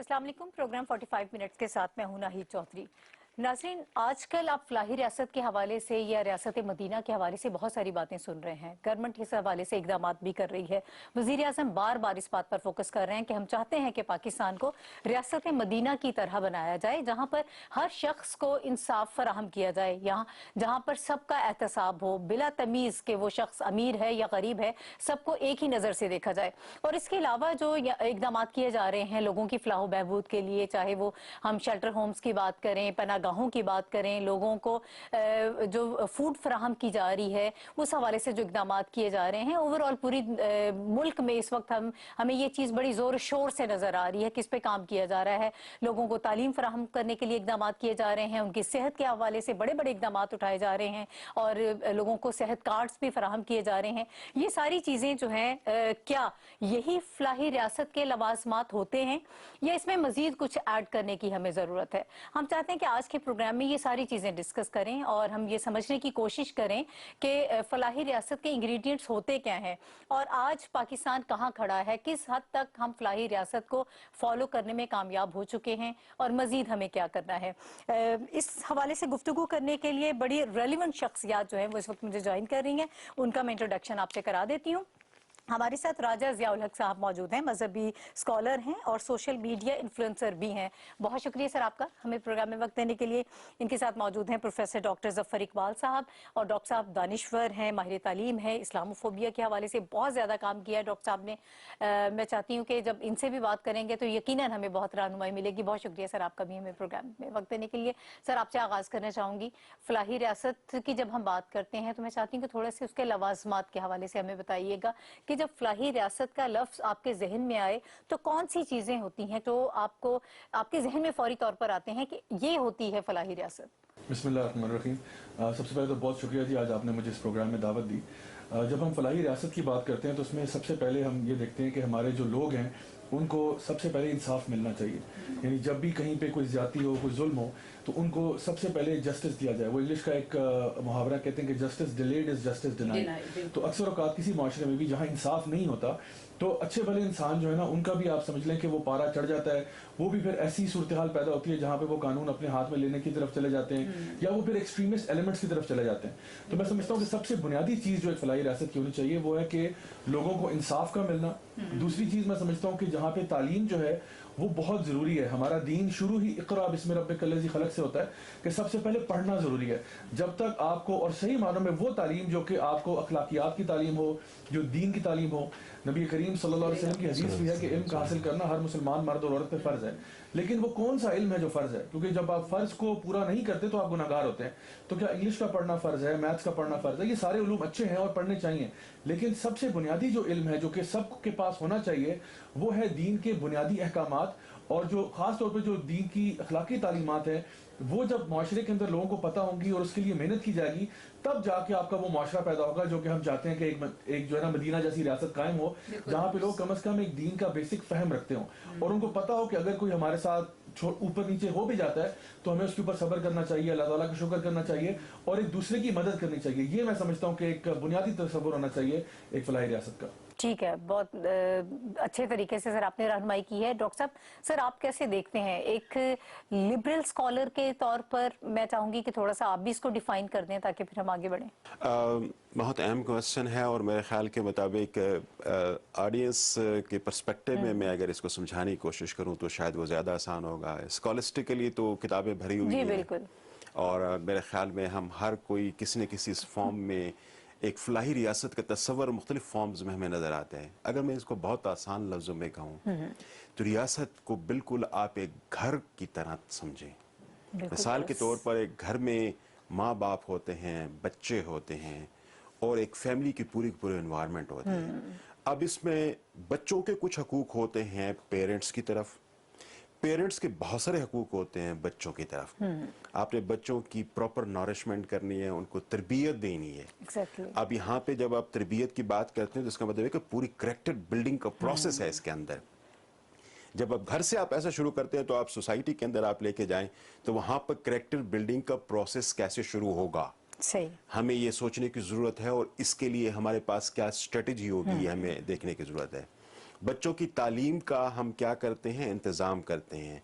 अस्सलाम वालेकुम। Programme 45 minutes के साथ मैं हूं नाहिद चौधरी। नाज़रीन, आजकल आप फलाही रियासत के हवाले से या रियासत मदीना के हवाले से बहुत सारी बातें सुन रहे हैं। गवर्नमेंट इस हवाले से इकदाम भी कर रही है। वज़ीर आज़म बार बार इस बात पर फोकस कर रहे हैं कि हम चाहते हैं कि पाकिस्तान को रियासत मदीना की तरह बनाया जाए, जहाँ पर हर शख्स को इंसाफ फराहम किया जाए, यहाँ जहाँ पर सबका एहतसाब हो, बिला तमीज़ के वो शख्स अमीर है या गरीब है, सबको एक ही नज़र से देखा जाए। और इसके अलावा जो इकदाम किए जा रहे हैं लोगों की फलाह बहबूद के लिए, चाहे वो हम शेल्टर होम्स की बात करें, पनागाहों की बात करें, लोगों को जो फूड फराहम की जा रही है, उस हवाले से जो इकदाम किए जा रहे हैं, ओवरऑल पूरी मुल्क में इस वक्त हमें ये चीज़ बड़ी ज़ोर शोर से नज़र आ रही है। किस पे काम किया जा रहा है? लोगों को तालीम फराहम करने के लिए इकदाम किए जा रहे हैं, उनकी सेहत के हवाले से बड़े बड़े इकदाम उठाए जा रहे हैं और लोगों को सेहत कार्ड्स भी फराहम किए जा रहे हैं। ये सारी चीज़ें जो हैं, क्या यही फलाही रियासत के लवाजमात होते हैं या इसमें मजीद कुछ ऐड करने की हमें ज़रूरत है? हम चाहते हैं कि आज के प्रोग्राम में ये सारी चीज़ें डिस्कस करें और हम ये समझने की कोशिश करें कि फलाही रियासत के इंग्रेडिएंट्स होते क्या हैं और आज पाकिस्तान कहाँ खड़ा है, किस हद तक हम फलाही रियासत को फॉलो करने में कामयाब हो चुके हैं और मजीद हमें क्या करना है। इस हवाले से गुफ्तगू करने के लिए बड़ी रेलिवेंट शख्सियात जो है वो इस वक्त मुझे ज्वाइन कर रही हैं। उनका मैं इंट्रोडक्शन आपसे करा देती हूँ। हमारे साथ राजा ज़ियाउल हक साहब मौजूद हैं, मजहबी स्कॉलर हैं और सोशल मीडिया इन्फ्लुएंसर भी हैं। बहुत शुक्रिया सर आपका हमें प्रोग्राम में वक्त देने के लिए। इनके साथ मौजूद हैं प्रोफेसर डॉक्टर जफर इकबाल साहब, और डॉक्टर साहब दानिश्वर हैं, माहिर तालीम है, इस्लामोफोबिया के हवाले से बहुत ज़्यादा काम किया है डॉक्टर साहब ने। मैं चाहती हूँ कि जब इनसे भी बात करेंगे तो यकीनन हमें बहुत रहनुमाई मिलेगी। बहुत शुक्रिया सर आपका भी हमें प्रोग्राम में वक्त देने के लिए। सर आपसे आगाज़ करना चाहूँगी, फलाही रियासत की जब हम बात करते हैं तो मैं चाहती हूँ कि थोड़ा से उसके लवाजमात के हवाले से हमें बताइएगा कि जब फलाही रियासत का लफ्ज आपके जहन में आए तो कौन सी चीजें होती हैं तो आपको आपके जहन में फौरी तौर पर आते हैं कि ये होती है फलाही रियासत? बिस्मिल्लाहिर्रहमानिर्रहीम। सबसे पहले तो बहुत शुक्रिया जी, आज आपने मुझे इस प्रोग्राम में दावत दी। जब हम फलाही रियासत की बात करते हैं तो उसमें सबसे पहले हम ये देखते हैं कि हमारे जो लोग हैं उनको सबसे पहले इंसाफ मिलना चाहिए। यानी जब भी कहीं पे कोई ज्यादती हो, कोई जुल्म हो, तो उनको सबसे पहले जस्टिस दिया जाए। वो इंग्लिश का एक मुहावरा कहते हैं कि justice delayed is justice denied. तो अक्सर औकात किसी माशरे में भी जहाँ इंसाफ नहीं होता तो अच्छे भले इंसान जो है ना, उनका भी आप समझ लें कि वो पारा चढ़ जाता है। वो भी फिर ऐसी सूरत हाल पैदा होती है जहाँ पे वो कानून अपने हाथ में लेने की तरफ चले जाते हैं या वो फिर एक्सट्रीमिस्ट एलिमेंट्स की तरफ चले जाते हैं। तो मैं समझता हूँ कि सबसे बुनियादी चीज़ जो एक फलाही रियासत की होनी चाहिए वो है कि लोगों को इंसाफ का मिलना। दूसरी चीज़ मैं समझता हूँ कि जहाँ पे तालीम जो है वो बहुत ज़रूरी है। हमारा दीन शुरू ही इक़रा बिस्मि रब्बिकल्लज़ी खलक़ से होता है कि सबसे पहले पढ़ना ज़रूरी है। जब तक आपको, और सही मानों में वो तालीम जो कि आपको अखलाकियात की तालीम हो, जो दीन की तालीम हो। नबी करीम सल्लल्लाहु अलैहि वसल्लम की हदीस भी है कि इल्म का हासिल करना हर मुसलमान मर्द और औरत पे फ़र्ज़ है। लेकिन वो कौन सा इल्म है जो फ़र्ज़ है? क्योंकि जब आप फ़र्ज़ को पूरा नहीं करते तो आप गुनाहगार होते हैं। तो क्या इंग्लिश का पढ़ना फ़र्ज़ है, मैथ्स का पढ़ना फ़र्ज़ है? ये सारे उलूम अच्छे हैं और पढ़ने चाहिए, लेकिन सबसे बुनियादी जो इल्म है जो कि सबके पास होना चाहिए वो है दीन के बुनियादी अहकामात। और जो ख़ास तौर पे जो दीन की अखलाकी तालीमात है वो जब माशरे के अंदर लोगों को पता होंगी और उसके लिए मेहनत की जाएगी, तब जाके आपका वो माशरा पैदा होगा जो कि हम चाहते हैं कि एक जो है ना मदीना जैसी रियासत कायम हो, जहाँ पे लोग कम अज़ कम एक दीन का बेसिक फहम रखते हों और उनको पता हो कि अगर कोई हमारे साथ ऊपर नीचे हो भी जाता है तो हमें उसके ऊपर सब्र करना चाहिए, अल्लाह ताला का शुक्र करना चाहिए और एक दूसरे की मदद करनी चाहिए। ये मैं समझता हूँ कि एक बुनियादी तसव्वुर होना चाहिए एक फलाही रियासत का। ठीक है, बहुत अच्छे तरीके से सर आपने रहनुमाई की है। डॉक्टर साहब, सर आप कैसे देखते हैं एक लिबरल स्कॉलर के तौर पर? मैं चाहूंगी कि थोड़ा सा आप भी इसको डिफाइन कर दें ताकि फिर हम आगे बढ़ें। बहुत अहम क्वेश्चन है और मेरे ख्याल के मुताबिक ऑडियंस के पर्सपेक्टिव में मैं अगर इसको समझाने की कोशिश करूं तो शायद वो ज़्यादा आसान होगा। स्कॉलिस्टिकली तो किताबें भरी हुई हैं बिल्कुल, और मेरे ख्याल में हम हर कोई किसी न किसी फॉर्म में एक फलाही रियासत का तस्वर मुख्तलिफ फॉर्म्स में हमें नज़र आते हैं। अगर मैं इसको बहुत आसान लफ्ज़ों में कहूँ तो रियासत को बिल्कुल आप एक घर की तरह समझें। मिसाल के तौर पर एक घर में माँ बाप होते हैं, बच्चे होते हैं और एक फैमिली की पूरी एनवायरनमेंट होती है। अब इसमें बच्चों के कुछ हकूक होते हैं पेरेंट्स की तरफ, पेरेंट्स के बहुत सारे हकूक होते हैं बच्चों की तरफ। आपने बच्चों की प्रॉपर नॉरिशमेंट करनी है, उनको तरबियत देनी है। अब यहाँ पे जब आप तरबियत की बात करते हैं तो इसका मतलब है कि पूरी करेक्टर बिल्डिंग का प्रोसेस है इसके अंदर। जब अब घर से आप ऐसा शुरू करते हैं तो आप सोसाइटी के अंदर आप लेके जाएं तो वहाँ पर करेक्टर बिल्डिंग का प्रोसेस कैसे शुरू होगा, सही हमें ये सोचने की ज़रूरत है और इसके लिए हमारे पास क्या स्ट्रेटजी होगी हमें देखने की ज़रूरत है। बच्चों की तालीम का हम क्या करते हैं, इंतज़ाम करते हैं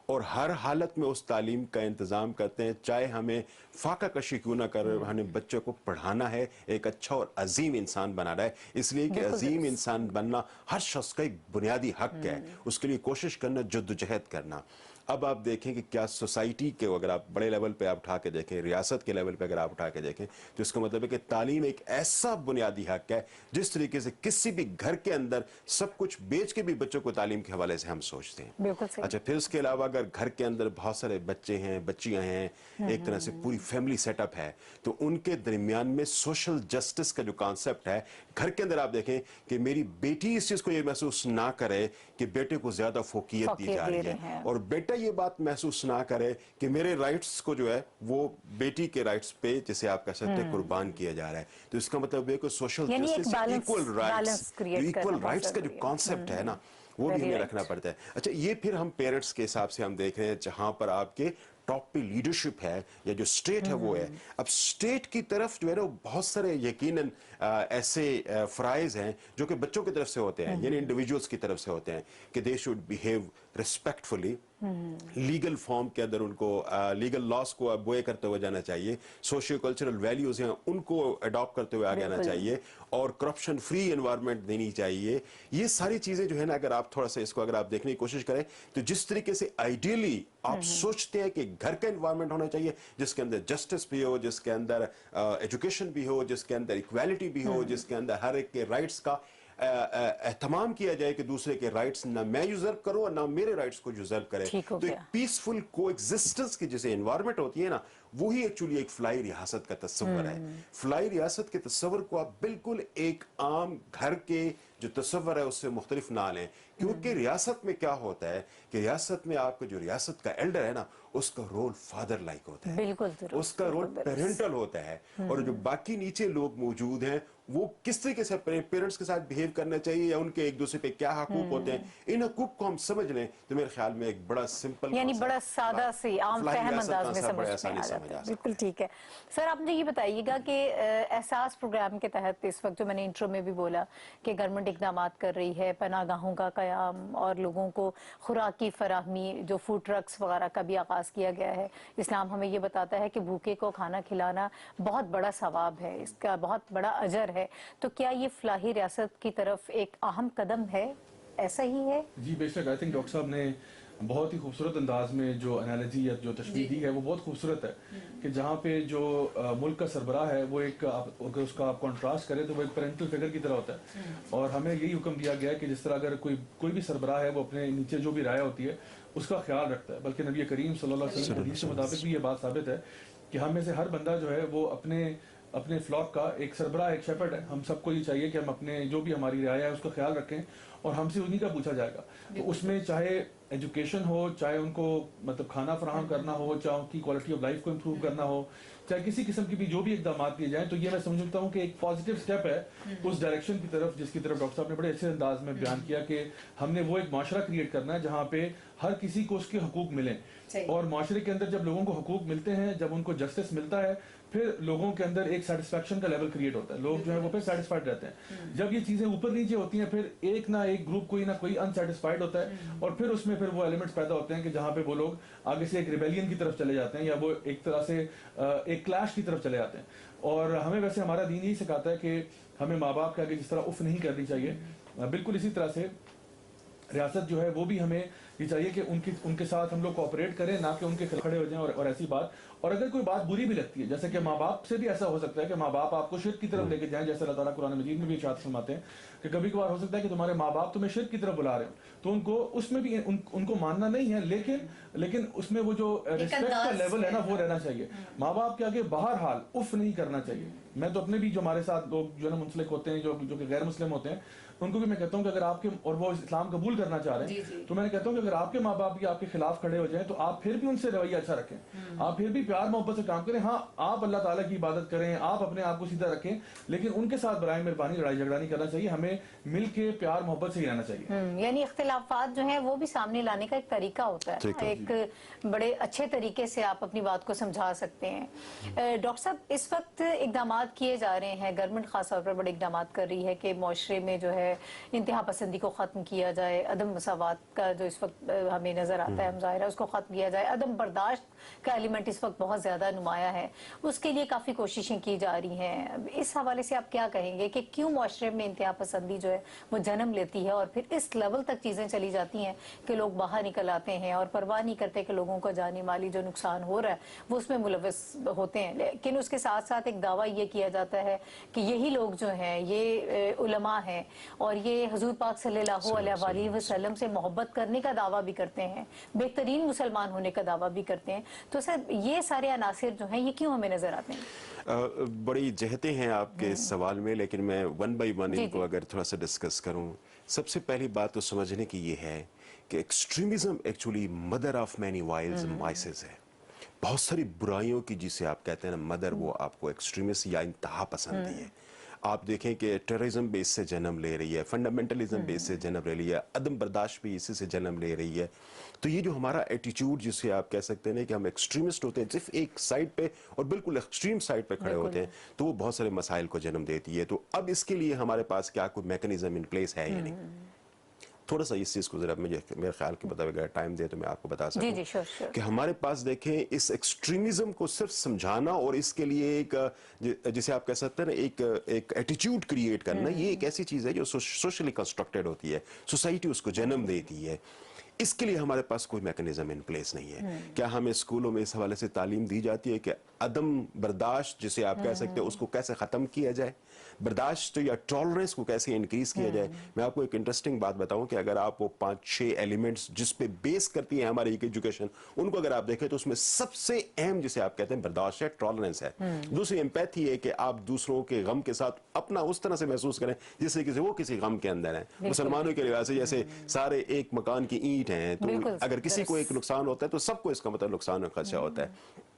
और हर हालत में उस तालीम का इंतज़ाम करते हैं, चाहे हमें फाका कशी क्यों ना कर, हमें बच्चों को पढ़ाना है, एक अच्छा और अजीम इंसान बनाना है, इसलिए कि अजीम इंसान बनना हर शख्स का एक बुनियादी हक है, उसके लिए कोशिश करना, जद्दोजहद करना। अब आप देखें कि क्या सोसाइटी के, अगर आप बड़े लेवल पे आप उठा के देखें, रियासत के लेवल पे अगर आप उठा के देखें, तो इसका मतलब है कि तालीम एक ऐसा बुनियादी हक है जिस तरीके से किसी भी घर के अंदर सब कुछ बेच के भी बच्चों को तालीम के हवाले से हम सोचते हैं। बिल्कुल सही। अच्छा, फिर उसके अलावा अगर घर के अंदर बहुत सारे बच्चे हैं, बच्चियां हैं, एक तरह से पूरी फैमिली सेटअप है, तो उनके दरमियान में सोशल जस्टिस का जो कॉन्सेप्ट है, घर के अंदर आप देखें कि मेरी बेटी इस चीज को ये महसूस ना करे कि बेटे को ज्यादा फोकियत दी जा रही है, और बेटा ये बात महसूस ना करे कि मेरे राइट्स को जो है वो बेटी के राइट्स पे, जिसे आप कह सकते हैं, कुर्बान किया जा रहा है। तो इसका मतलब है कि सोशल जस्टिस, इक्वल राइट्स का जो कॉन्सेप्ट है ना, वो भी हमें रखना पड़ता है। अच्छा, ये फिर हम पेरेंट्स के हिसाब से हम देख रहे हैं, जहां पर आपके टॉप पे लीडरशिप है या जो स्टेट है वो है। अब स्टेट की तरफ जो है ना, बहुत सारे यकीनन ऐसे फ्राइज हैं जो कि बच्चों की तरफ से होते हैं, यानी इंडिविजुअल्स की तरफ से होते हैं, कि they should behave respectfully, legal form के अंदर उनको लीगल लॉस को बोए करते हुए जाना चाहिए, सोशियो कल्चरल वैल्यूज हैं उनको अडॉप्ट करते हुए आगे आना चाहिए, और करप्शन फ्री एनवायरनमेंट देनी चाहिए। ये सारी चीजें जो है ना, अगर आप थोड़ा सा इसको अगर आप देखने की कोशिश करें, तो जिस तरीके से आइडियली आप सोचते हैं कि घर का एनवायरनमेंट होना चाहिए जिसके अंदर जस्टिस भी हो, जिसके अंदर एजुकेशन भी हो, जिसके अंदर इक्वालिटी भी हो, जिसके अंदर हर एक के राइट्स का एहतमाम किया जाए कि दूसरे के राइट्स ना मैं यूजर्व करूं और ना मेरे राइट्स को यूजर्व करे, तो एक पीसफुल कोएग्जिस्टेंस की जैसे एनवायरनमेंट होती है ना, वही एक्चुअली एक फ्लाई रियासत का तस्वर है। फ्लाई रियासत के तस्वर को आप बिल्कुल एक आम घर के जो तस्वर है उससे मुख्तलिफ ना लें, क्योंकि रियासत में क्या होता है कि रियासत में आपका जो रियासत का एल्डर है ना, उसका रोल फादर लाइक होता है, बिल्कुल उसका रोल पेरेंटल होता है, और जो बाकी नीचे लोग मौजूद हैं वो किस तरीके से पेरेंट्स के साथ बिहेव करना चाहिए या उनके एक दूसरे पे क्या हकूक होते हैं, इन हकूक को हम समझ लें तो मेरे ख्याल में एक बड़ा सिंपल, यानी बड़ा सादा सी आम फहम अंदाज में समझ में आ जाता है। बिल्कुल ठीक है सर। आप मुझे ये बताइएगा कि एहसास प्रोग्राम के तहत इस वक्त जो मैंने इंट्रो में भी बोला कि गवर्नमेंट इकदाम कर रही है, पनागाहों का कयाम और लोगों को खुराक की फराहमी, जो फूड ट्रक्स वगैरह का भी आगाज किया गया है। इस्लाम हमें ये बताता है कि भूखे को खाना खिलाना बहुत बड़ा सवाब है, इसका बहुत बड़ा अजर है। तो क्या ये फलाही रियासत की तरफ एक अहम कदम है, ऐसा ही है? जी बेशक। आई थिंक डॉक्टर साहब ने बहुत ही खूबसूरत अंदाज में जो एनालॉजी या जो तशरीह दी है वो बहुत खूबसूरत है, कि जहाँ पे जो मुल्क का सरबराह है वो एक अगर उसका आप कॉन्ट्रास्ट करें तो वो एक पेरेंटल फिगर की तरह होता है, और हमें यही हुक्म दिया गया है कि जिस तरह अगर कोई भी सरबराह है वो अपने नीचे जो भी राय होती है उसका ख्याल रखता है, बल्कि नबी करीम सल्लल्लाहु अलैहि वसल्लम के मुताबिक भी ये बात साबित है कि हम में से हर बंदा जो है वो अपने फ्लॉक का एक सरबराह, एक शेपर्ड है। हम सबको ये चाहिए कि हम अपने जो भी हमारी राय है उसका ख्याल रखें, और हमसे उन्हीं का पूछा जाएगा। तो उसमें चाहे एजुकेशन हो, चाहे उनको मतलब खाना फराहम करना हो, चाहे उनकी क्वालिटी ऑफ लाइफ को इम्प्रूव करना हो, चाहे किसी किस्म की भी जो भी इकदाम किए जाएं, तो ये मैं समझता हूँ कि एक पॉजिटिव स्टेप है उस डायरेक्शन की तरफ जिसकी तरफ डॉक्टर साहब ने बड़े अच्छे अंदाज में बयान किया कि हमने वो एक माशरा क्रिएट करना है जहाँ पे हर किसी को उसके हकूक मिलें, और माशरे के अंदर जब लोगों को हकूक मिलते हैं, जब उनको जस्टिस मिलता है, फिर लोगों के अंदर एक सेटिस्फैक्शन का लेवल क्रिएट होता है, लोग जो है वो फिर सेटिस्फाइड रहते हैं। जब ये चीजें ऊपर नीचे होती हैं, फिर एक ना एक ग्रुप कोई ना कोई अनसेटिस्फाइड होता है, और फिर उसमें फिर वो एलिमेंट्स पैदा होते हैं कि जहाँ पे वो लोग आगे से एक रिबेलियन की तरफ चले जाते हैं, या वो एक तरह से एक क्लैश की तरफ चले जाते हैं। और हमें वैसे हमारा दीन यही सिखाता है कि हमें माँ बाप के आगे जिस तरह उफ नहीं करनी चाहिए, बिल्कुल इसी तरह से रियासत जो है वो भी हमें ये चाहिए कि उनके साथ हम लोग कोऑपरेट करें, ना कि उनके खिलाफ खड़े हो जाएं। और ऐसी बात, और अगर कोई बात बुरी भी लगती है, जैसे कि माँ बाप से भी ऐसा हो सकता है कि माँ बाप आपको शिर्क की तरफ लेके जाएं, जैसे अल्लाह ताला कुरान मजीद में भी इरशाद फरमाते हैं कि कभी कभार हो सकता है कि तुम्हारे माँ बाप तुम्हें शिर्क की तरफ बुला रहे हो, तो उनको उसमें भी उनको मानना नहीं है, लेकिन उसमें वो जो रिस्पेक्ट का लेवल है ना वो रहना चाहिए। माँ बाप के आगे बहरहाल उफ नहीं करना चाहिए। मैं तो अपने भी जो हमारे साथ लोग जो है ना मुंसलिक होते हैं, जो कि गैर मुस्लिम होते हैं, उनको भी मैं कहता हूँ कि अगर आपके, और वो इस्लाम कबूल करना चाह रहे हैं, तो मैं कहता हूँ कि अगर आपके माँ बाप भी आपके खिलाफ खड़े हो जाएं तो आप फिर भी उनसे रवैया अच्छा रखें, आप फिर भी प्यार मोहब्बत से काम करें। हाँ, आप अल्लाह ताला की इबादत करें, आप अपने आप को सीधा रखें, लेकिन उनके साथ बराए मेहरबानी लड़ाई झगड़ा नहीं करना चाहिए, हमें मिल के प्यार मोहब्बत से ही रहना चाहिए। यानी इख्तिलाफात जो है वो भी सामने लाने का एक तरीका होता है, एक बड़े अच्छे तरीके से आप अपनी बात को समझा सकते हैं। डॉक्टर साहब, इस वक्त इकदाम किए जा रहे हैं, गवर्नमेंट खास तौर पर बड़े इकदाम कर रही है कि मुआशरे में जो है है इंतहा पसंदी को ख़त्म किया जाए, अदम मसावात का जो इस वक्त हमें नज़र आता है मुजाहिरा उसको ख़त्म किया जाए, अदम बर्दाश्त का एलिमेंट इस वक्त बहुत ज़्यादा नुमाया है, उसके लिए काफ़ी कोशिशें की जा रही हैं। इस हवाले से आप क्या कहेंगे कि क्यों मुआशरे में इंतहा पसंदी जो है वो जन्म लेती है और फिर इस लेवल तक चीज़ें चली जाती हैं कि लोग बाहर निकल आते हैं और परवाह नहीं करते कि लोगों का जानी माली जो नुकसान हो रहा है वो उसमें मुलव्वस होते हैं। लेकिन उसके साथ साथ एक दावा ये किया जाता है कि यही लोग जो हैं ये उलमा हैं और ये हुजूर पाक सल्लल्लाहु अलैहि वसल्लम से मोहब्बत करने का दावा भी करते हैं, बेहतरीन मुसलमान होने का दावा भी करते हैं। तो सर ये सारे अनासिर जो हैं ये क्यों हमें नजर आते हैं? बड़ी जहतें हैं आपके इस सवाल में, लेकिन मैं वन बाई वन इनको अगर थोड़ा सा डिस्कस करूं, सबसे पहली बात तो समझने की ये है कि extremism actually mother of many wiles and vices है। बहुत सारी बुराइयों की जिसे आप कहते हैं ना मदर, वो आपको एक्सट्रीमिस्ट या इंतहा पसंदी है। आप देखें कि टेररिज्म बेस से जन्म ले रही है, फंडामेंटलिज्म बेस से जन्म ले रही है, अदम बर्दाश्त भी इसी से जन्म ले रही है। तो ये जो हमारा एटीट्यूड जिसे आप कह सकते हैं कि हम एक्सट्रीमिस्ट होते हैं, सिर्फ एक साइड पे और बिल्कुल एक्सट्रीम साइड पे खड़े होते हैं, तो वो बहुत सारे मसाइल को जन्म देती है। तो अब इसके लिए हमारे पास क्या कोई मैकेनिज्म इन प्लेस है या नहीं? थोड़ा सा इस चीज़ को जरा मुझे मेरे ख्याल के मुताबिक अगर टाइम दे तो मैं आपको बता सकूं कि हमारे पास देखें इस एक्सट्रीमिज्म को सिर्फ समझाना और इसके लिए एक जिसे आप कह सकते हैं ना एक एटीट्यूड क्रिएट करना, ये एक ऐसी चीज़ है जो सोशली कंस्ट्रक्टेड होती है, सोसाइटी उसको जन्म देती है। इसके लिए हमारे पास कोई मैकेनिज्म इन प्लेस नहीं है। क्या हमें स्कूलों में इस हवाले से तालीम दी जाती है कि अदम बर्दाश्त जिसे आप कह सकते हैं उसको कैसे ख़त्म किया जाए, बर्दाश्त या टॉलरेंस को कैसे इंक्रीज किया जाए? मैं आपको एक इंटरेस्टिंग बात बताऊं कि अगर आप वो 5-6 एलिमेंट्स जिस पे बेस करती है हमारी एजुकेशन, उनको अगर आप देखें तो उसमें सबसे अहम जिसे आप कहते हैं बर्दाश्त है, टॉलरेंस है। दूसरी एम्पैथी है कि आप दूसरों के गम के साथ अपना उस तरह से महसूस करें जिससे कि वो किसी गम के अंदर है। मुसलमानों के लिहाज से जैसे सारे एक मकान की ईंट हैं, तो अगर किसी को एक नुकसान होता है तो सबको इसका मतलब नुकसान और खदशा होता है।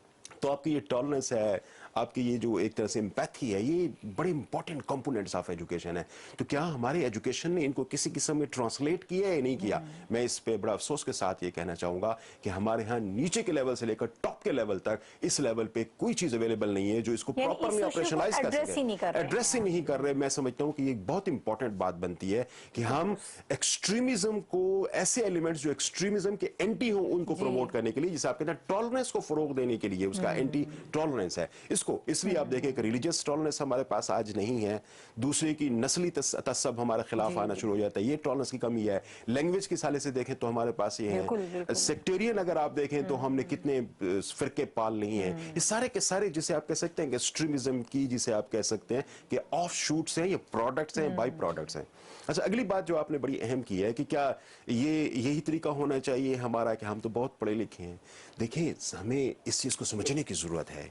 तो आपकी ये टॉलरेंस है, आपकी ये जो एक तरह से एम्पैथी है, ये बड़े इंपॉर्टेंट कंपोनेंट्स ऑफ एजुकेशन है। तो क्या हमारे एजुकेशन ने इनको किसी किस्म में ट्रांसलेट किया है या नहीं किया? मैं इस पे बड़ा अफसोस के साथ ये कहना चाहूंगा कि हमारे यहाँ नीचे के लेवल से लेकर टॉप के लेवल तक इस लेवल पे कोई चीज अवेलेबल नहीं है जो इसको प्रॉपरली ऑपरेशनलाइज कर सके, एड्रेस ही नहीं कर रहे। मैं समझता हूँ कि ये बहुत इंपॉर्टेंट बात बनती है कि हम एक्सट्रीमिज्म को, ऐसे एलिमेंट्स जो एक्सट्रीमिज्म के एंटी हो, उनको प्रमोट करने के लिए, जिसे आप कहते हैं टॉलरेंस को फरोग देने के लिए, उसका एंटी टॉलरेंस है। इसको इसलिए आप देखें कि रिलीजियस टॉलरेंस हमारे पास आज नहीं है, दूसरे की नस्ली तसब हमारे खिलाफ आना शुरू हो जाता है, ये टॉलरेंस की कमी है। लैंग्वेज के साले से देखें तो हमारे पास ये है। सेक्टेरियन अगर आप देखें तो हमने कितने फिरके पाल नहीं है। ये सारे के सारे जिसे आप कह सकते हैं कि एक्सट्रीमिज्म की, जिसे आप कह सकते हैं कि ऑफ शूट्स हैं, ये प्रोडक्ट्स हैं, बाई प्रोडक्ट्स हैं। अच्छा, अगली बात जो आपने बड़ी अहम की है कि क्या ये यही तरीका होना चाहिए हमारा कि हम तो बहुत पढ़े लिखे हैं। देखिए, हमें इस चीज को समझने की जरूरत है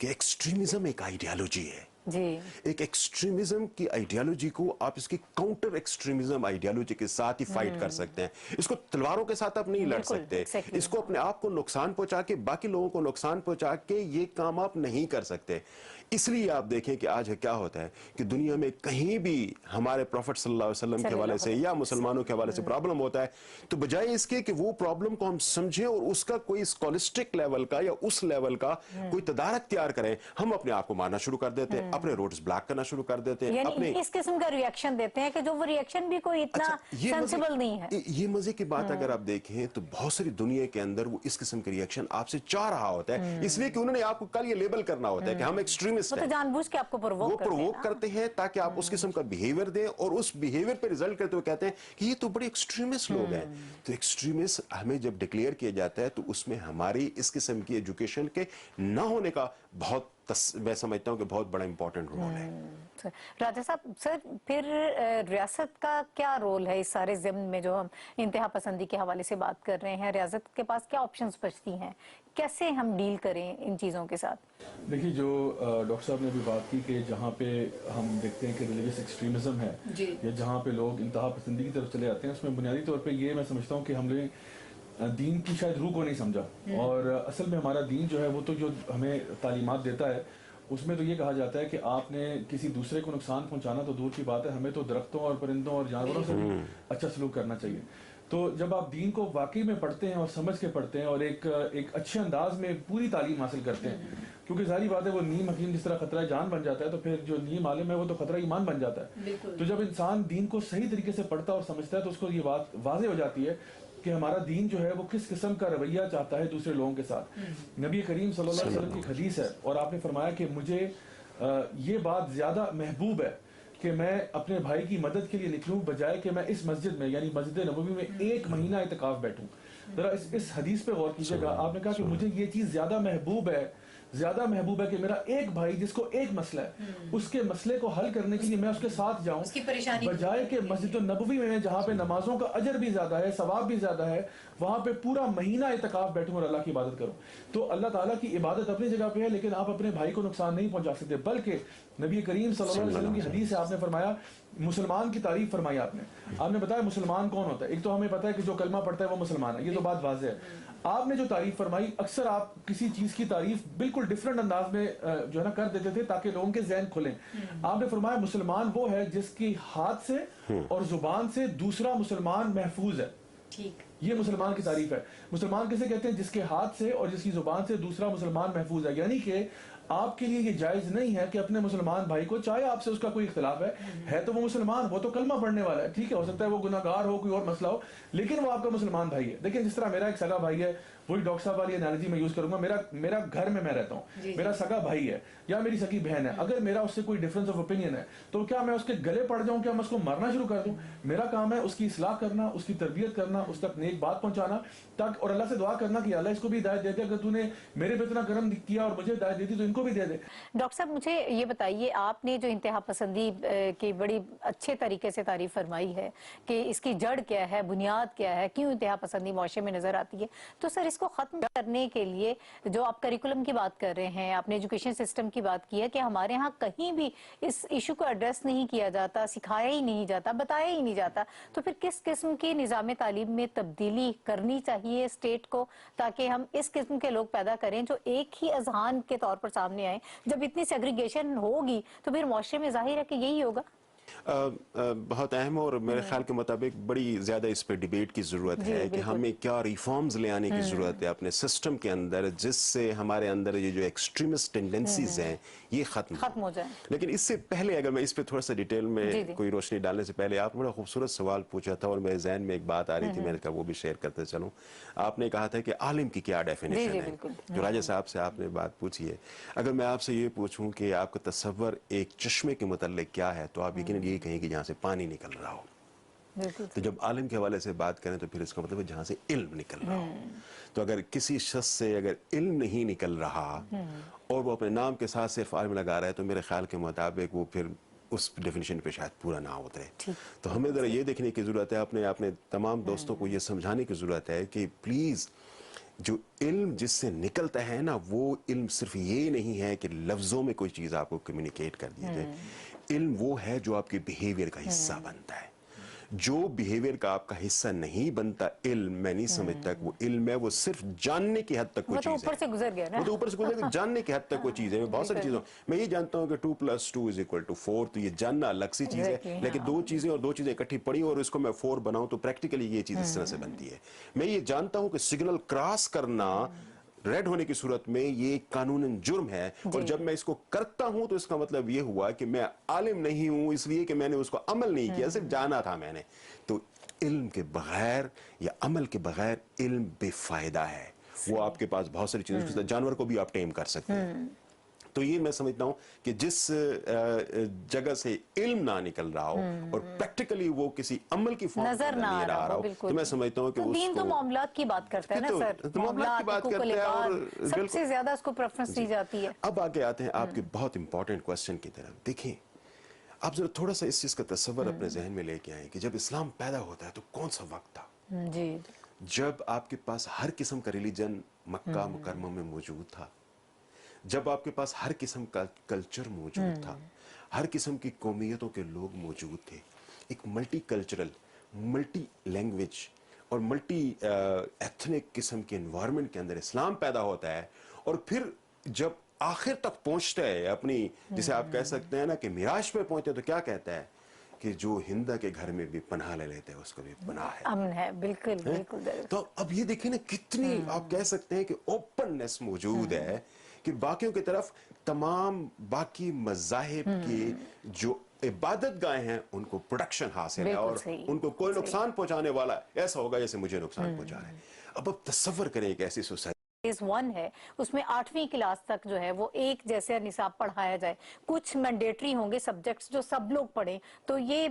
कि एक्सट्रीमिज्म एक आइडियोलॉजी है जी। एक एक्सट्रीमिज्म की आइडियोलॉजी को आप इसकी काउंटर एक्सट्रीमिज्म आइडियोलॉजी के साथ ही फाइट कर सकते हैं। इसको तलवारों के साथ आप नहीं लड़ सकते, इसको अपने आप को नुकसान पहुंचा के, बाकी लोगों को नुकसान पहुंचा के ये काम आप नहीं कर सकते। इसलिए आप देखें कि आज क्या होता है कि दुनिया में कहीं भी हमारे प्रॉफिट सल्लल्लाहु अलैहि वसल्लम के हवाले से या मुसलमानों के हवाले से प्रॉब्लम होता है, तो बजाय इसके कि वो प्रॉब्लम को हम समझें और उसका कोई स्कॉलिस्टिक लेवल का या उस लेवल का कोई तदारक तैयार करें, हम अपने आप को मारना शुरू कर देते हैं, अपने रोड्स ब्लॉक करना शुरू कर देते हैं, अपने इस किस्म का रिएक्शन देते हैं कि जो वो रिएक्शन भी कोई इतना सेंसिबल नहीं है। ये मजे की बात अगर आप देखें तो बहुत सारी दुनिया के अंदर वो इस किस्म के रिएक्शन आपसे चाह रहा होता है, इसलिए कि उन्होंने आपको कल ये लेबल करना होता है कि हम एक्सट्रीमिस्ट हैं। तो जानबूझ के आपको प्रोवोक करते हैं ताकि आप उस किस्म का बिहेवियर दें और उस बिहेवियर पे रिजल्ट करते हुए कहते हैं कि ये तो बड़े एक्सट्रीमिस्ट लोग हैं। तो एक्सट्रीमिस्ट हमें जब डिक्लेयर किया जाता है तो उसमें हमारी इस किस्म की एजुकेशन के ना होने का बहुत, मैं समझता हूं कि बहुत बड़ा इंपॉर्टेंट रोल है। राजा साहब, सर फिर रियासत का क्या रोल है इस सारे ज़िम्न में जो हम इंतहा पसंदी के हवाले से बात कर रहे हैं? रियासत के पास क्या ऑप्शंस बचती हैं, कैसे हम डील करें इन चीज़ों के साथ? देखिए, जो डॉक्टर साहब ने भी बात की कि जहाँ पे हम देखते हैं कि रिलीजियस एक्सट्रीमिज्म है या जहाँ पे लोग इंतहा पसंदी की तरफ चले जाते हैं, उसमें बुनियादी तौर पे ये मैं समझता हूँ कि हमने दीन की शायद रूह को नहीं समझा। और असल में हमारा दीन जो है वो तो जो हमें तालीमात देता है उसमें तो ये कहा जाता है कि आपने किसी दूसरे को नुकसान पहुंचाना तो दूर की बात है, हमें तो दरख्तों और परिंदों और जानवरों से भी अच्छा सलूक करना चाहिए। तो जब आप दीन को वाकई में पढ़ते हैं और समझ के पढ़ते हैं और एक अच्छे अंदाज में पूरी तालीम हासिल करते हैं کیونکہ ظاہری بات ہے وہ نیم حکیم جس طرح خطرہ جان بن جاتا ہے تو پھر جو نیم عالم ہے وہ تو خطرہ ایمان بن جاتا ہے. تو جب انسان دین کو صحیح طریقے سے پڑھتا اور سمجھتا ہے تو اس کو یہ بات واضح ہو جاتی ہے کہ ہمارا دین جو ہے وہ کس قسم کا رویہ چاہتا ہے دوسرے لوگوں کے ساتھ. نبی کریم صلی اللہ علیہ وسلم کی حدیث ہے اور آپ نے فرمایا کہ مجھے یہ بات زیادہ محبوب ہے کہ میں اپنے بھائی کی مدد کے لیے نکلوں بجائے کہ میں اس مسجد میں یعنی مسجد نبوی میں 1 مہینہ اعتکاف بیٹھوں. ذرا اس حدیث پہ غور کیجئے گا. آپ نے کہا کہ مجھے یہ چیز زیادہ محبوب ہے کہ میرا ایک بھائی جس کو ایک مسئلہ ہے اس کے مسئلے کو حل کرنے کے لیے میں اس کے ساتھ جاؤں بجائے کہ مسجد النبوی میں جہاں پہ نمازوں کا اجر بھی زیادہ ہے ثواب بھی زیادہ ہے وہاں پہ پورا مہینہ اعتکاف بیٹھوں اور اللہ کی عبادت کروں. تو اللہ تعالیٰ کی عبادت اپنی جگہ پہ ہے لیکن آپ اپنے بھائی کو نقصان نہیں پہنچا سکتے. بلکہ نبی کریم صلی اللہ علیہ وسلم کی حدیث ہے آپ نے فرمایا مسلمان کی تعریف فرمائی آپ نے بتایا مسلمان کون ہوتا ہے. ایک تو ہمیں پتا ہے کہ جو کلمہ پڑھتا ہے وہ مسلمان ہے, یہ تو بات واضح ہے. آپ نے جو تعریف فرمائی اکثر آپ کسی چیز کی تعریف بالکل ڈیفرنٹ انداز میں جو ہے نا کر دیتے تھے تاکہ لوگوں کے ذہن کھلیں. آپ نے فرمایا مسلمان وہ ہے جس کی ہاتھ سے اور زبان سے دوسرا مسلمان محفوظ ہے. یہ مسلمان کی تعریف ہے. مسلمان کسے کہتے ہیں؟ جس کے ہاتھ سے اور جس کی زبان سے دوسرا مسلمان محفوظ ہے. یعنی کہ آپ کے لیے یہ جائز نہیں ہے کہ اپنے مسلمان بھائی کو, چاہے آپ سے اس کا کوئی اختلاف ہے تو وہ مسلمان, وہ تو کلمہ پڑھنے والا ہے, ٹھیک ہے, ہو سکتا ہے وہ گناہ گار ہو, کوئی اور مسئلہ ہو, لیکن وہ آپ کا مسلمان بھائی ہے. دیکھیں جس طرح میرا ایک سگا بھائی ہے, وہی ڈاکٹر صاحب والی انالوجی میں یوز کروں گا, میرا گھر میں رہتا ہوں, میرا سگا بھائی ہے یا میری سگی بہن ہے, اگر میرا اس سے کوئی ڈفرینس آف اوپینین ہے تو کیا میں اس کے گلے پڑ جاؤں, کیا میں اس کو مارنا شروع کر دوں؟ میرا کام ہے اس کی اصلاح کرنا, اس کی تربیت کرنا, اس تک نیک بات پہنچانا, تک اور اللہ سے دعا کرنا کہ اللہ اس کو بھی ہدایت دے دے, اگر تو نے میرے پہ اتنا کرم کیا اور مجھے ہدایت دی تھی تو ان کو بھی دے دے. ڈاکٹر صاحب مجھے یہ بتائیے, آپ نے جو انتہا پسندی کی بڑی اچھے طریقے سے تعریف فرمائی ہے کہ اس کی جڑ کیا ہے, بنیاد کیا ہے, کیوں انتہا پسندی معاشرے میں نظر آتی ہے, تو سر اس کو ختم کرنے کے لیے جو آپ کریکولم کی بات کر رہے ہیں, آپ نے ایجوکیشن سسٹم کی بات کی ہے کہ ہمارے ہاں کہیں بھی اس ایشو کو ایڈریس نہیں کیا جاتا, سکھایا ہی نہیں جاتا, بتایا ہی نہیں جاتا, تو پھر کس قسم کی نظام تعلیم میں تبدیلی کرنی چاہیے اسٹیٹ کو تاکہ ہم اس قسم کے لوگ پیدا کریں جو ایک ہی اذہان کے طور پر سامنے آئیں؟ جب اتنی سیگریگیشن ہوگی تو پھر معاشرے میں ظاہر ہے کہ یہی ہوگا. بہت اہم اور میرے خیال کے مطابق بڑی زیادہ اس پہ ڈیبیٹ کی ضرورت ہے کہ ہمیں کیا ریفارمز لے آنے کی ضرورت ہے اپنے سسٹم کے اندر جس سے ہمارے اندر یہ جو ایکسٹریمسٹ ٹینڈنسیز ہیں یہ ختم ہو جائیں. لیکن اس سے پہلے اگر میں اس پہ تھوڑا سا ڈیٹیل میں کوئی روشنی ڈالنے سے پہلے, آپ نے بڑا خوبصورت سوال پوچھا تھا اور میرے ذہن میں ایک بات آ رہی تھی, میں نے کہا وہ بھی شیئر کرتے چلوں. آپ نے کہا تھا کہ عالم کی کیا ڈیفینیشن ہے, جو راجہ صاحب سے آپ نے بات پوچھی ہے. اگر میں آپ سے یہ پوچھوں کہ آپ کا تصور ایک چشمے کے متعلق کیا ہے تو آپ یقیناً یہی کہیں کہ جہاں سے پانی نکل رہا ہو. تو جب عالم کے حوالے سے بات کریں تو پھر اس کا مطلب ہے جہاں سے علم نکل رہا ہو. تو اگر کسی شخص سے اگر علم نہیں نکل رہا اور وہ اپنے نام کے ساتھ صرف عالم لگا رہا ہے تو میرے خیال کے مطابق وہ پھر اس ڈیفینیشن پہ شاید پورا نہ اترے. تو ہمیں ذرا یہ دیکھنے کی ضرورت ہے, اپنے تمام دوستوں کو یہ سمجھانے کی ضرورت ہے کہ پلیز جو علم جس سے نکلتا ہے نا, وہ علم صرف یہ نہیں ہے کہ لفظوں میں کوئی چیز آپ کو کمیونیکیٹ کر دی جائے. علم وہ ہے جو آپ کے بیہیویئر کا حصہ بنتا ہے. جو بیہیویئر کا آپ کا حصہ نہیں بنتا علم, میں نہیں سمجھتا کہ وہ علم ہے, وہ صرف جاننے کی حد تک کوئی چیز ہے. وہ تو اوپر سے گزر گیا نا, وہ تو اوپر سے گزر گیا, جاننے کی حد تک کوئی چیز ہے. میں بہت ساری چیزوں میں یہ جانتا ہوں کہ 2+2=4, تو یہ جاننا الگ سی چیز ہے, لیکن دو چیزیں اور دو چیزیں اکٹھی پڑی اور اس کو میں 4 بناؤں تو پریکٹیکلی یہ چیز اس طرح سے بنتی ہے. میں یہ جانتا ہوں کہ سگنل کراس کرنا ریڈ ہونے کی صورت میں یہ قانوناً جرم ہے, اور جب میں اس کو کرتا ہوں تو اس کا مطلب یہ ہوا کہ میں عالم نہیں ہوں اس لیے کہ میں نے اس کو عمل نہیں کیا, صرف جانا تھا میں نے. تو علم کے بغیر یا عمل کے بغیر علم بے فائدہ ہے. وہ آپ کے پاس بہت ساری چیزیں, جانور کو بھی آپ ٹیم کر سکتے ہیں. تو یہ میں سمجھتا ہوں کہ جس جگہ سے علم نہ نکل رہا ہو اور پریکٹیکلی وہ کسی عمل کی فارم نظر نہ آ رہا ہو, تو میں سمجھتا ہوں کہ دین تو معاملات کی بات کرتا ہے نا سر, معاملات کی بات کرتا ہے اور سب سے زیادہ اس کو پریفرنس دی جاتی ہے. اب آگے آتے ہیں آپ کے بہت امپورٹنٹ کوسچن کی طرف. دیکھیں آپ ذرا تھوڑا سا اس چیز کا تصور اپنے ذہن میں لے کے آئیں کہ جب اسلام پیدا ہوتا ہے تو کون سا وقت تھا؟ جب آپ کے پاس ہر قسم کا ریلیجن مکہ مکرمہ میں موجود تھا, جب آپ کے پاس ہر قسم کا کلچر موجود تھا, ہر قسم کی قومیتوں کے لوگ موجود تھے. ایک ملٹی کلچرل, ملٹی لینگویج اور ملٹی ایتھنک قسم کے انوائرمنٹ کے اندر اسلام پیدا ہوتا ہے. اور پھر جب آخر تک پہنچتا ہے اپنی, جسے آپ کہہ سکتے ہیں نا کہ معراج پہ پہنچتے تو کیا کہتا ہے کہ جو ہندا کے گھر میں بھی پناہ لے لیتے ہیں اس کو بھی پناہ ہے, امن ہے. بالکل. تو اب یہ دیکھیں نا کتنی آپ کہہ سکتے ہیں کہ اوپننس موجود ہے कि बाकियों की तरफ तमाम बाकी मज़ाहिब की जो इबादत गाहें हैं उनको प्रोटेक्शन हासिल है और उनको कोई नुकसान पहुंचाने वाला ऐसा होगा जैसे मुझे नुकसान पहुंचा रहा है। अब तसव्वुर करें एक ऐसी सोसाइटी फेज 1 है, उसमें 8वीं क्लास तक जो है वो एक जैसे निसाब पढ़ाया जाए, कुछ मैंडेटरी होंगे सब्जेक्ट्स जो सब लोग पढ़ें, तो ये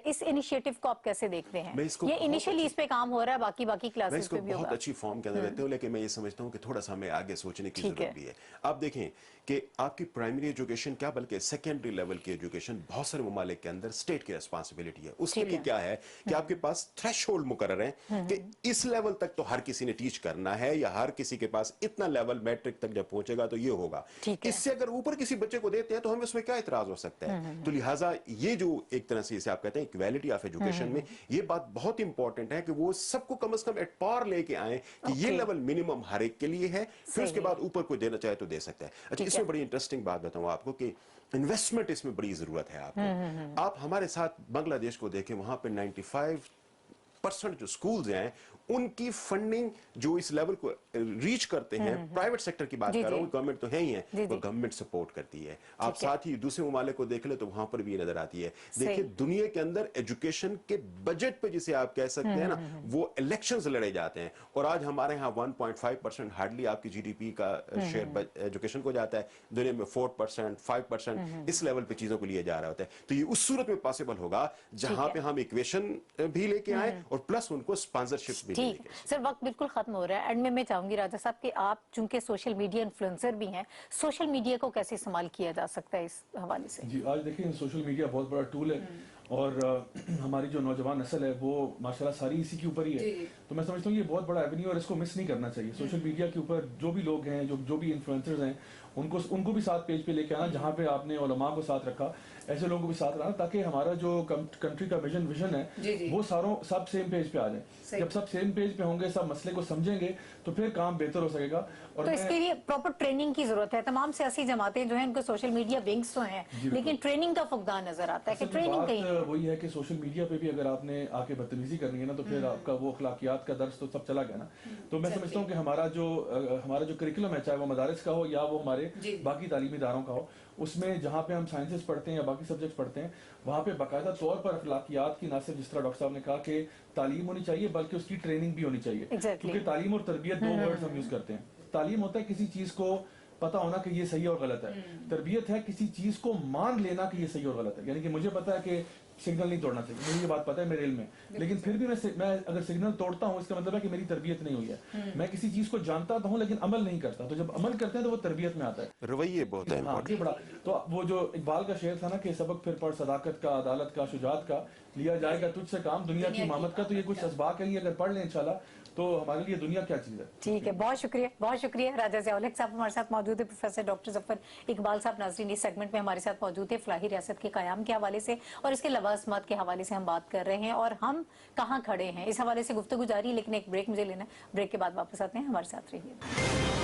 इस इनिशिएटिव को आप कैसे देखते हैं? ये इनिशियली इस पे काम हो रहा है, बाकी क्लासेस पे भी होगा। बहुत अच्छी फॉर्म के अंदर रहते हो, लेकिन मैं ये समझता हूँ कि थोड़ा सा हमें आगे सोचने की जरूरत भी है। आप देखें कि आपकी प्राइमरी एजुकेशन क्या बल्कि सेकेंडरी लेवल की एजुकेशन बहुत सारे ममालिक के अंदर स्टेट की रिस्पांसिबिलिटी है। उसके लिए क्या है कि आपके पास थ्रेशोल्ड मुकर्रर है कि इस लेवल तक तो हर किसी ने टीच करना है, या हर किसी के पास इतना लेवल मैट्रिक तक जब पहुंचेगा तो ये होगा। इससे अगर ऊपर किसी बच्चे को देते हैं तो हमें उसमें क्या इतराज हो सकता है? तो लिहाजा ये जो एक तरह से इसे आप कहते हैं इक्वालिटी ऑफ एजुकेशन में ये बात बहुत इंपॉर्टेंट है कि वो सबको कम से कम एट पार लेके आए कि ये लेवल मिनिमम हर एक के लिए है, फिर उसके बाद ऊपर कोई देना चाहे तो दे सकता है। अच्छा, इसमें बड़ी इंटरेस्टिंग बात बताऊं आपको कि इन्वेस्टमेंट इसमें बड़ी जरूरत है आपको। आप हमारे साथ बांग्लादेश को देखें, वहां पे 95% जो स्कूल्स हैं उनकी फंडिंग जो इस लेवल को रीच करते हैं, प्राइवेट सेक्टर की बात कर रहा हूं, गवर्नमेंट तो है ही है, वो गवर्नमेंट सपोर्ट करती है। आप साथ ही दूसरे ममालिक को देख ले तो वहां पर भी नजर आती है। देखिए दुनिया के अंदर एजुकेशन के बजट पे जिसे आप कह सकते हैं ना, वो इलेक्शंस लड़े जाते हैं, और आज हमारे यहाँ 1.5% हार्डली आपकी जीडीपी का शेयर एजुकेशन को जाता है। दुनिया में 4%, 5% इस लेवल पे चीजों को लिया जा रहा होता है। तो ये उस सूरत में पॉसिबल होगा जहां पे हम इक्वेशन भी लेके आए और प्लस उनको स्पॉन्सरशिप भी। ठीक सर, वक्त बिल्कुल खत्म हो रहा है। एंड में मैं चाहूंगी राजा साहब कि आप चूंकि सोशल मीडिया इन्फ्लुएंसर भी हैं, सोशल मीडिया को कैसे इस्तेमाल किया जा सकता है इस हवाले से? जी, आज देखिए सोशल मीडिया बहुत बड़ा टूल है और हमारी जो नौजवान नस्ल है वो माशाल्लाह सारी इसी के ऊपर ही है। तो मैं समझता हूँ ये बहुत बड़ा एवेन्यू और इसको मिस नहीं करना चाहिए। सोशल मीडिया के ऊपर जो भी लोग हैं, जो भी इन्फ्लुएंसर्स हैं, उनको भी साथ पेज पे लेके आना, जहाँ पे आपने उलमा को साथ रखा, ऐसे लोगों को भी साथ रखना, ताकि हमारा जो कंट्री का विजन है वो सब सेम पेज पे आ जाए। जब सब सेम पेज पे होंगे, सब मसले को समझेंगे, तो फिर काम बेहतर हो सकेगा। और तो इसके लिए प्रॉपर ट्रेनिंग की जरूरत है। तमाम सियासी जमातें जो हैं उनको सोशल मीडिया विंग्स तो हैं, लेकिन ट्रेनिंग का फुकदान नजर आता है कि ट्रेनिंग कहीं वही है कि सोशल मीडिया पे भी अगर आपने आके बदतमीजी करनी है ना, तो फिर आपका वो अखलाकियात का दर्स तो सब चला गया ना। तो मैं समझता हूँ कि हमारा जो करिकुलम है, चाहे वो मदारिस का हो या वो हमारे बाकी तालीमी इदारों का हो, उसमें जहाँ पे हम साइंसेस पढ़ते हैं या बाकी सब्जेक्ट्स पढ़ते हैं, वहाँ पे बाकायदा तौर पर अखलाकियात की, ना सिर्फ जिस तरह डॉक्टर साहब ने कहा कि तालीम होनी चाहिए, बल्कि उसकी ट्रेनिंग भी होनी चाहिए। क्योंकि तालीम और तरबियत दो वर्ड्स हम यूज करते हैं। तालीम होता है किसी चीज को पता होना कि ये सही और गलत है, तरबियत है किसी चीज को मान लेना कि ये सही और गलत है। यानी कि मुझे पता है कि सिग्नल नहीं तोड़ना चाहिए, मुझे ये बात पता है मेरे इल्म में, लेकिन फिर भी मैं अगर सिग्नल तोड़ता हूँ, इसका मतलब है कि मेरी तरबियत नहीं हुई है। मैं किसी चीज को जानता तो हूँ लेकिन अमल नहीं करता, तो जब अमल करते हैं तो वो तरबियत में आता है। रवैये बहुत है बड़ा। तो वो जो इकबाल का शेर था ना कि सबक फिर पढ़ सदाकत का, अदालत का, शुजात का, लिया जाएगा तुझसे काम दुनिया की इमामत का। तो ये कुछ असबाक है, अगर पढ़ लें इंशाल्लाह तो हमारे लिए दुनिया क्या चीज है। ठीक है, बहुत शुक्रिया राजा ज़िया-उल हक साहब हमारे साथ मौजूद है, प्रोफेसर डॉक्टर जफर इकबाल साहब नाज़रीन इस सेगमेंट में हमारे साथ मौजूद है फलाही रियासत के क़याम के हवाले से और इसके लवाज़मात के हवाले से हम बात कर रहे हैं और हम कहाँ खड़े हैं इस हवाले से गुफ्तगू जारी है। लेकिन एक ब्रेक मुझे लेना है, ब्रेक के बाद वापस आते हैं, हमारे साथ रहिए।